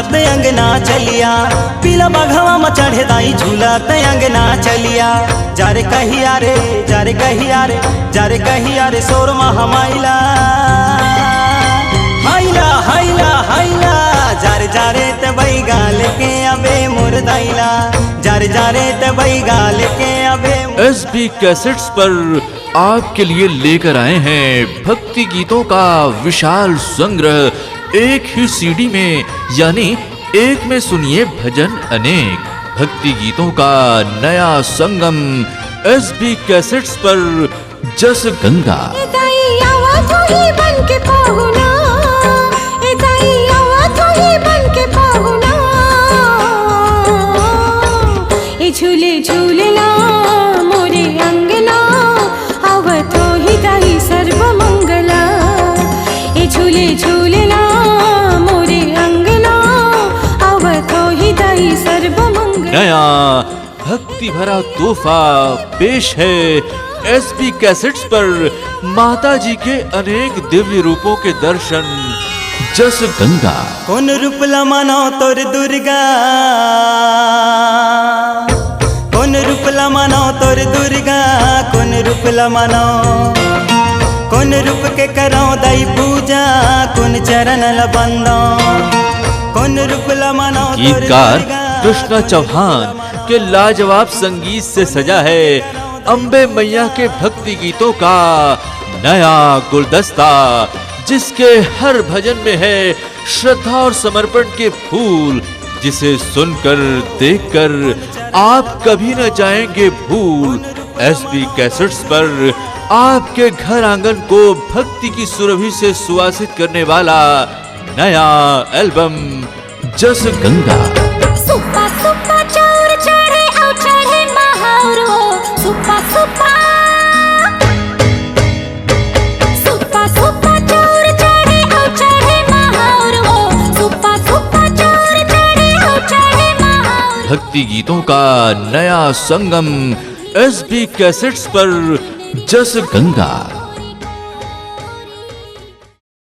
झूलत अंगना चलिया, पीला बाघवा में चढ़े दाई झूलत अंगना चलिया। जारे कहिया रे, जारे कहिया रे, जारे कहिया रे सोर महामाइला, हाइला हाइला हाइला। जारे जारे तबई गाल के अबे मोर दाइला, जारे जारे तबई गाल के अबे। एसबी कैसेट्स पर आपके लिए लेकर आए हैं भक्ति गीतों का विशाल संग्रह। एक ही सीडी में, यानी एक में सुनिए भजन अनेक। भक्ति गीतों का नया संगम एसबी कैसेट्स पर जस गंगा। झूले झूलना मोरे अंगना, आवत ही दाई सर्व मंगला। ए झूले झूलना मोरे अंगना, आवत ही दाई सर्व मंगला। नया भक्ति भरा तोहफा पेश है एसबी कैसेट्स पर। माता जी के अनेक दिव्य रूपों के दर्शन जस गंगा। कौन रूप लमानो तोर दुर्गा, कौन रूप लमानो तोर दुर्गा, कौन रूप लमानो। कौन रूप के करो दाई पूजा, कौन चरण लबंदो, कौन रूप लमानो तोर गीतकार दुर्गा। कृष्णा चौहान के लाजवाब संगीत से सजा है अम्बे मैया के भक्ति गीतों का नया गुलदस्ता, जिसके हर भजन में है श्रद्धा और समर्पण के फूल, जिसे सुनकर देखकर आप कभी न जाएंगे भूल। एसबी कैसेट्स पर आपके घर आंगन को भक्ति की सुरभि से सुवासित करने वाला नया एल्बम जस गंगा। सुप्पा सुप्पा चौर चढ़े औ चढ़े महारो, सुप्पा सुप्पा सुप्पा सुप्पा चौर चढ़े औ चढ़े महारो, सुप्पा सुप्पा चौर चढ़े औ चढ़े महारो। भक्ति गीतों का नया संगम एसबी कैसेट्स पर जस गंगा।